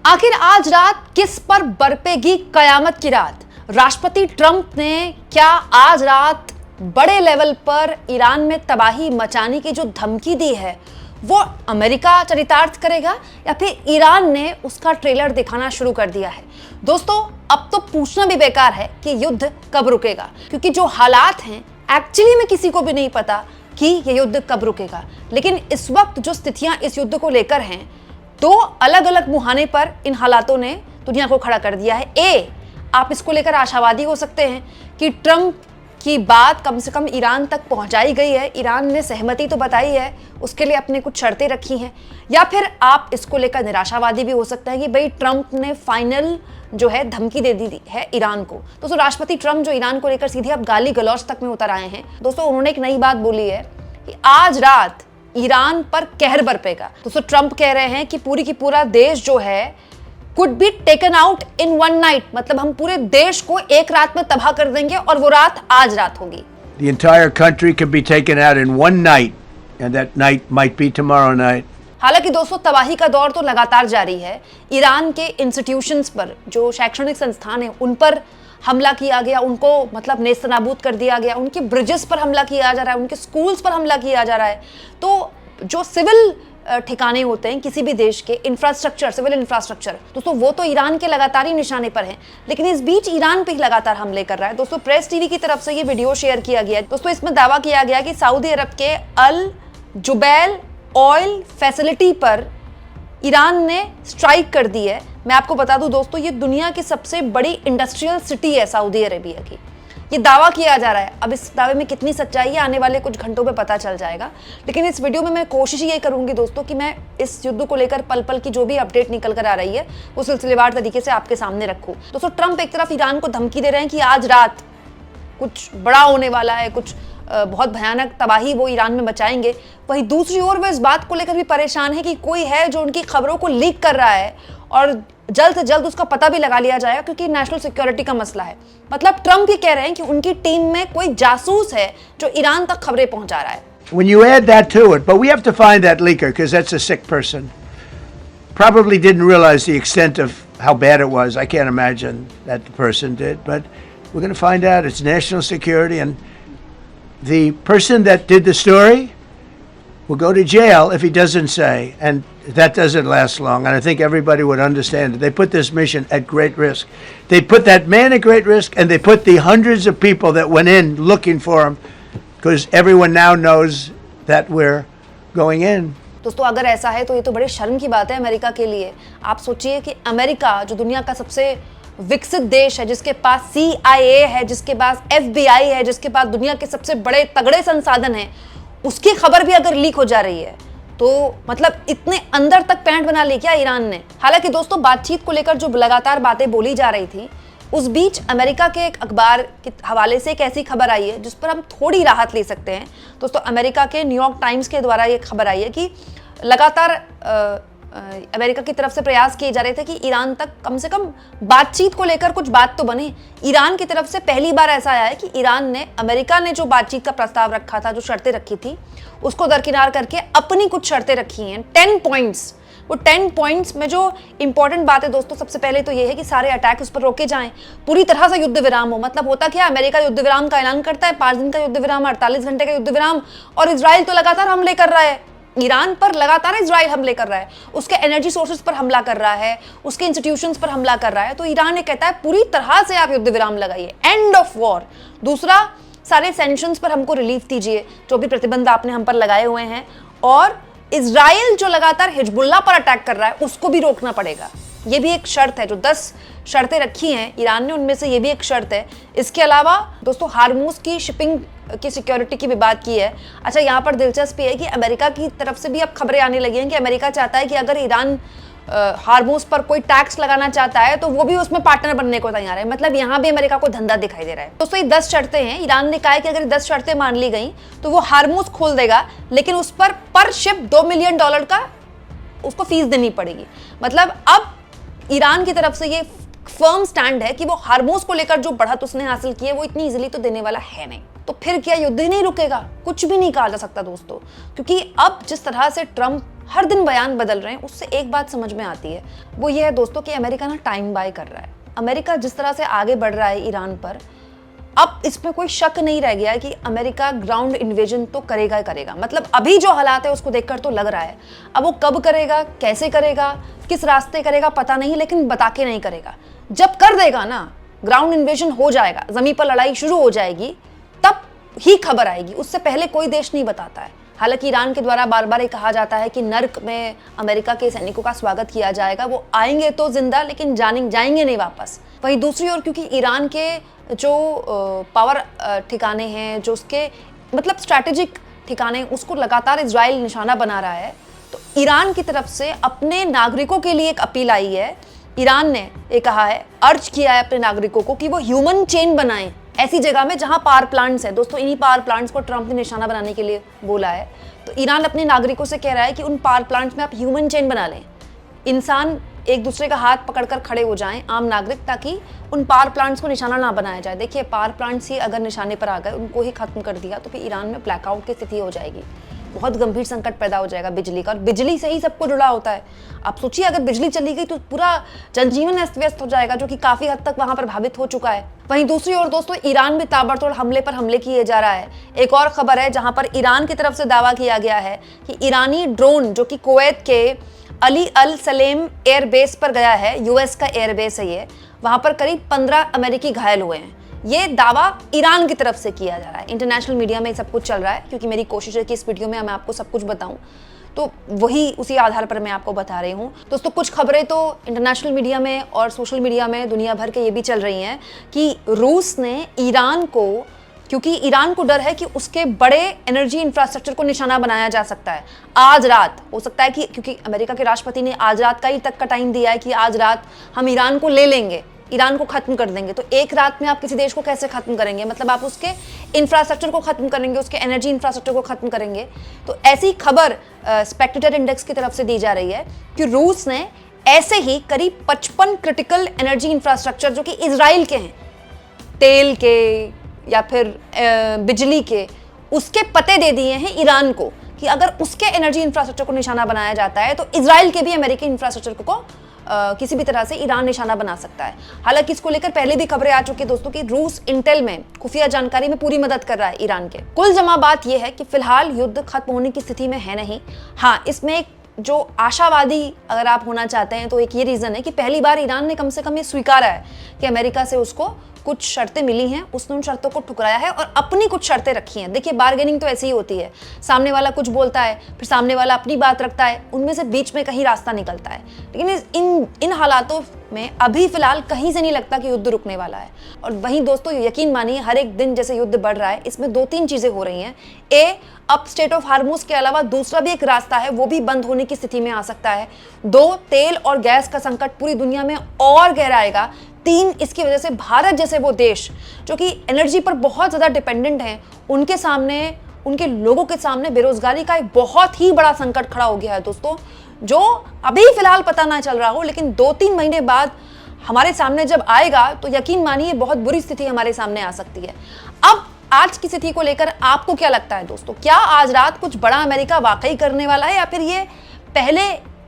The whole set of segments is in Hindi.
आखिर आज रात किस पर बरपेगी कयामत की रात? राष्ट्रपति ट्रंप ने क्या आज रात बड़े लेवल पर ईरान में तबाही मचाने की जो धमकी दी है वो अमेरिका चरितार्थ करेगा या फिर ईरान ने उसका ट्रेलर दिखाना शुरू कर दिया है? दोस्तों, अब तो पूछना भी बेकार है कि युद्ध कब रुकेगा, क्योंकि जो हालात हैं एक्चुअली में किसी को भी नहीं पता कि ये युद्ध कब रुकेगा। लेकिन इस वक्त जो स्थितियां इस युद्ध को लेकर हैं, दो अलग अलग मुहाने पर इन हालातों ने दुनिया को खड़ा कर दिया है। आप इसको लेकर आशावादी हो सकते हैं कि ट्रंप की बात कम से कम ईरान तक पहुंचाई गई है, ईरान ने सहमति तो बताई है, उसके लिए अपने कुछ शर्तें रखी हैं। या फिर आप इसको लेकर निराशावादी भी हो सकते हैं कि भाई ट्रंप ने फाइनल जो है धमकी दे दी है ईरान को। दोस्तों, राष्ट्रपति ट्रंप जो ईरान को लेकर सीधे अब गाली गलौज तक में उतर आए हैं। दोस्तों, उन्होंने एक नई बात बोली है कि आज रात ईरान पर कहर बरपेगा। दोस्तों, ट्रंप कह रहे हैं कि पूरी की पूरा देश जो है could be taken out in one night, मतलब हम पूरे देश को एक रात में तबाह कर देंगे और वो रात आज रात होगी। The entire country could be taken out in one night, and that night might be tomorrow night. हालांकि दोस्तों, तबाही का दौर तो लगातार जारी है। ईरान के इंस्टीट्यूशंस पर, जो शैक्षणिक संस्थान है, उन पर हमला किया गया, उनको मतलब नेस्तनाबूद कर दिया गया, उनके ब्रिजेस पर हमला किया जा रहा है, उनके स्कूल्स पर हमला किया जा रहा है। तो जो सिविल ठिकाने होते हैं किसी भी देश के, इंफ्रास्ट्रक्चर, सिविल इंफ्रास्ट्रक्चर, दोस्तों वो तो ईरान के लगातार ही निशाने पर हैं। लेकिन इस बीच ईरान पे ही लगातार हमले कर रहा है। दोस्तों, प्रेस टीवी की तरफ से ये वीडियो शेयर किया गया है। दोस्तों, इसमें दावा किया गया कि सऊदी अरब के अल जुबैल ऑयल फैसिलिटी पर ईरान ने स्ट्राइक कर दी है। मैं आपको बता दूं दोस्तों, ये दुनिया की सबसे बड़ी इंडस्ट्रियल सिटी है सऊदी अरेबिया की। ये दावा किया जा रहा है। अब इस दावे में कितनी सच्चाई है आने वाले कुछ घंटों में पता चल जाएगा। लेकिन इस वीडियो में मैं कोशिश ये करूंगी दोस्तों कि मैं इस युद्ध को लेकर पल पल की जो भी अपडेट निकल कर आ रही है वो सिलसिलेवार तरीके से आपके सामने रखूं। दोस्तों, ट्रंप एक तरफ ईरान को धमकी दे रहे हैं कि आज रात कुछ बड़ा होने वाला है, कुछ बहुत भयानक तबाही वो ईरान में मचाएंगे। वहीं दूसरी ओर वो इस बात को लेकर भी परेशान है कि कोई है जो उनकी खबरों को लीक कर रहा है और जल्द से जल्द उसका पता भी लगा लिया जाएगा, क्योंकि नेशनल सिक्योरिटी का मसला है। मतलब ट्रंप ये कह रहे हैं कि उनकी टीम में कोई जासूस है जो ईरान तक खबरें पहुंचा रहा है। When you add that to it, but we have to find that leaker because that's a sick person. Probably didn't realize the extent of how bad it was. I can't imagine that the person did, but we're going to find out. It's national security, and the person that did the story will go to jail if he doesn't say, and that doesn't last long, and I think everybody would understand it. They put this mission at great risk. They put that man at great risk, and they put the hundreds of people that went in looking for him, because everyone now knows that we're going in. दोस्तों, अगर ऐसा है तो ये तो बड़े शर्म की बात है अमेरिका के लिए। आप सोचिए कि अमेरिका जो दुनिया का सबसे विकसित देश है, जिसके पास CIA है, जिसके पास FBI है, जिसके पास दुनिया के सबसे बड़े तगड़े संसाधन हैं, उसकी खबर भी अगर लीक हो जा रही है तो मतलब इतने अंदर तक पैंट बना ली क्या ईरान ने? हालांकि दोस्तों, बातचीत को लेकर जो लगातार बातें बोली जा रही थी, उस बीच अमेरिका के एक अखबार के हवाले से एक ऐसी खबर आई है जिस पर हम थोड़ी राहत ले सकते हैं। दोस्तों, अमेरिका के न्यूयॉर्क टाइम्स के द्वारा ये खबर आई है कि लगातार अमेरिका की तरफ से प्रयास किए जा रहे थे कि ईरान तक कम से कम बातचीत को लेकर कुछ बात तो बने। ईरान की तरफ से पहली बार ऐसा आया है कि ईरान ने, अमेरिका ने जो बातचीत का प्रस्ताव रखा था, जो शर्तें रखी थी, उसको दरकिनार करके अपनी कुछ शर्तें रखी हैं। 10 पॉइंट्स। वो 10 पॉइंट्स में जो इंपॉर्टेंट बात है दोस्तों, सबसे पहले तो ये है कि सारे अटैक उस पर रोके जाएं, पूरी तरह से युद्ध विराम हो। मतलब होता क्या, अमेरिका युद्ध विराम का ऐलान करता है, 5 दिन का युद्ध विराम, 48 घंटे का युद्ध विराम, और इजराइल तो लगातार हमले कर रहा है ईरान पर। लगातार इजराइल हमले कर रहा है, उसके एनर्जी सोर्सेज पर हमला कर रहा है, उसके इंस्टीट्यूशंस पर हमला कर रहा है। तो ईरान ने कहता है पूरी तरह से आप युद्ध विराम लगाइए, एंड ऑफ वॉर। दूसरा, सारे सैंक्शंस पर हमको रिलीफ दीजिए, जो भी प्रतिबंध आपने हम पर लगाए हुए हैं, और इजराइल जो लगातार हिजबुल्लाह पर अटैक कर रहा है उसको भी रोकना पड़ेगा। ये भी एक शर्त है। जो 10 शर्तें रखी हैं ईरान ने, उनमें से ये भी एक शर्त है। इसके अलावा दोस्तों, हार्मूज की शिपिंग की सिक्योरिटी की भी बात की है। अच्छा, यहाँ पर दिलचस्पी है कि अमेरिका की तरफ से भी अब खबरें आने लगी हैं कि अमेरिका चाहता है कि अगर ईरान हार्मूज पर कोई टैक्स लगाना चाहता है तो वो भी उसमें पार्टनर बनने को तैयार है। मतलब यहाँ भी अमेरिका को धंधा दिखाई दे रहा है। दोस्तों, ये 10 शर्तें हैं। ईरान ने कहा है कि अगर 10 शर्तें मान ली गई तो वो हार्मूज खोल देगा, लेकिन उस पर शिप $2 मिलियन का उसको फीस देनी पड़ेगी। मतलब अब ईरान की तरफ से ये फर्म स्टैंड है कि वो हार्मूज को लेकर जो बढ़त उसने हासिल की है वो इतनी इजीली तो देने वाला है नहीं। तो फिर क्या युद्ध ही नहीं रुकेगा? कुछ भी नहीं कहा जा सकता दोस्तों, क्योंकि अब जिस तरह से ट्रंप हर दिन बयान बदल रहे हैं, उससे एक बात समझ में आती है, वो ये है दोस्तों कि अमेरिका ना टाइम बाय कर रहा है। अमेरिका जिस तरह से आगे बढ़ रहा है ईरान पर, अब इसमें कोई शक नहीं रह गया है कि अमेरिका ग्राउंड इन्वेजन तो करेगा ही करेगा। मतलब अभी जो हालात है उसको देखकर तो लग रहा है, अब वो कब करेगा, कैसे करेगा, किस रास्ते करेगा पता नहीं, लेकिन बता के नहीं करेगा। जब कर देगा ना, ग्राउंड इन्वेजन हो जाएगा, जमीन पर लड़ाई शुरू हो जाएगी, तब ही खबर आएगी। उससे पहले कोई देश नहीं बताता है। हालांकि ईरान के द्वारा बार बार ये कहा जाता है कि नर्क में अमेरिका के सैनिकों का स्वागत किया जाएगा, वो आएंगे तो जिंदा लेकिन जाएंगे नहीं वापस। वहीं दूसरी ओर क्योंकि ईरान के जो पावर ठिकाने हैं, जो उसके मतलब स्ट्रैटेजिक ठिकाने, उसको लगातार इजराइल निशाना बना रहा है, तो ईरान की तरफ से अपने नागरिकों के लिए एक अपील आई है। ईरान ने ये कहा है, अर्ज किया है अपने नागरिकों को कि वो ह्यूमन चेन बनाएं ऐसी जगह में जहां पावर प्लांट्स है। दोस्तों इन्हीं पावर प्लांट्स को ट्रंप ने निशाना बनाने के लिए बोला है। तो ईरान अपने नागरिकों से कह रहा है कि उन पावर प्लांट्स में आप ह्यूमन चेन बना लें, इंसान एक दूसरे का हाथ पकड़कर खड़े हो जाएं, आम नागरिक, ताकि उन पावर प्लांट्स को निशाना ना बनाया जाए। देखिए पावर प्लांट्स ही अगर निशाने पर आ गए, उनको ही खत्म कर दिया, तो फिर ईरान में ब्लैकआउट की स्थिति हो जाएगी, बहुत गंभीर संकट पैदा हो जाएगा बिजली का, और बिजली से ही सब कुछ जुड़ा होता है। आप सोचिए अगर बिजली चली गई तो पूरा जनजीवन अस्त व्यस्त हो जाएगा, जो कि काफी हद तक वहां प्रभावित हो चुका है। वहीं दूसरी ओर दोस्तों ईरान में ताबड़तोड़ हमले पर हमले किए जा रहा है। एक और खबर है जहां पर ईरान की तरफ से दावा किया गया है कि ईरानी ड्रोन जो कि कुवैत के अली अल सलेम एयरबेस पर गया है, यूएस का एयरबेस है ये, वहां पर करीब 15 अमेरिकी घायल हुए हैं। ये दावा ईरान की तरफ से किया जा रहा है। इंटरनेशनल मीडिया में सब कुछ चल रहा है, क्योंकि मेरी कोशिश है कि इस वीडियो में मैं आपको सब कुछ बताऊं, तो वही उसी आधार पर मैं आपको बता रही हूँ। दोस्तों कुछ खबरें तो इंटरनेशनल मीडिया में और सोशल मीडिया में दुनिया भर के ये भी चल रही हैं कि रूस ने ईरान को, क्योंकि ईरान को डर है कि उसके बड़े एनर्जी इंफ्रास्ट्रक्चर को निशाना बनाया जा सकता है, आज रात हो सकता है कि, क्योंकि अमेरिका के राष्ट्रपति ने आज रात का ही तक का टाइम दिया है कि आज रात हम ईरान को ले लेंगे, ईरान को खत्म कर देंगे। तो एक रात में आप किसी देश को कैसे खत्म करेंगे? मतलब आप उसके इंफ्रास्ट्रक्चर को खत्म करेंगे, उसके एनर्जी इंफ्रास्ट्रक्चर को खत्म करेंगे। तो ऐसी खबर स्पेक्टेटर इंडेक्स की तरफ से दी जा रही है कि रूस ने ऐसे ही करीब 55 क्रिटिकल एनर्जी इंफ्रास्ट्रक्चर जो कि इजराइल के हैं, तेल के या फिर बिजली के, उसके पते दे दिए हैं ईरान को कि अगर उसके एनर्जी इंफ्रास्ट्रक्चर को निशाना बनाया जाता है तो इजराइल के भी अमेरिकी इंफ्रास्ट्रक्चर को किसी भी तरह से ईरान निशाना बना सकता है। हालांकि इसको लेकर पहले भी खबरें आ चुकी है दोस्तों कि रूस इंटेल में खुफिया जानकारी में पूरी मदद कर रहा है ईरान के। कुल जमा बात यह है कि फिलहाल युद्ध खत्म होने की स्थिति में है नहीं। हाँ, इसमें एक जो आशावादी अगर आप होना चाहते हैं तो एक ये रीजन है कि पहली बार ईरान ने कम से कम ये स्वीकारा है कि अमेरिका से उसको कुछ शर्तें मिली हैं, उसने उन शर्तों को ठुकराया है और अपनी कुछ शर्तें रखी हैं। देखिए बार्गेनिंग तो ऐसी ही होती है, सामने वाला कुछ बोलता है, फिर सामने वाला अपनी बात रखता है, उनमें से बीच में कहीं रास्ता निकलता है। लेकिन इन हालातों में अभी फिलहाल कहीं से नहीं लगता कि युद्ध रुकने वाला है। और वहीं दोस्तों यकीन मानिए हर एक दिन जैसे युद्ध बढ़ रहा है, इसमें 2-3 चीजें हो रही हैं। अब स्टेट ऑफ हार्मुज के अलावा दूसरा भी एक रास्ता है, वो भी बंद होने की स्थिति में आ सकता है। 2, तेल और गैस का संकट पूरी दुनिया में और गहराएगा। 3, इसकी वजह से भारत जैसे वो देश जो कि एनर्जी पर बहुत ज्यादा डिपेंडेंट हैं, उनके सामने, उनके लोगों के सामने बेरोजगारी का एक बहुत ही बड़ा संकट खड़ा हो गया है दोस्तों, जो अभी फिलहाल पता ना चल रहा हो, लेकिन 2-3 महीने बाद हमारे सामने जब आएगा तो यकीन मानिए बहुत बुरी स्थिति हमारे सामने आ सकती है। अब आज की स्थिति को लेकर आपको क्या लगता है दोस्तों? क्या आज रात कुछ बड़ा अमेरिका वाकई करने वाला है, या फिर ये पहले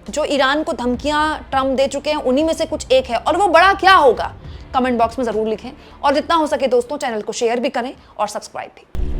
जो ईरान को धमकियां ट्रंप दे चुके हैं उन्हीं में से कुछ एक है, और वो बड़ा क्या होगा? कमेंट बॉक्स में जरूर लिखें, और जितना हो सके दोस्तों चैनल को शेयर भी करें और सब्सक्राइब भी।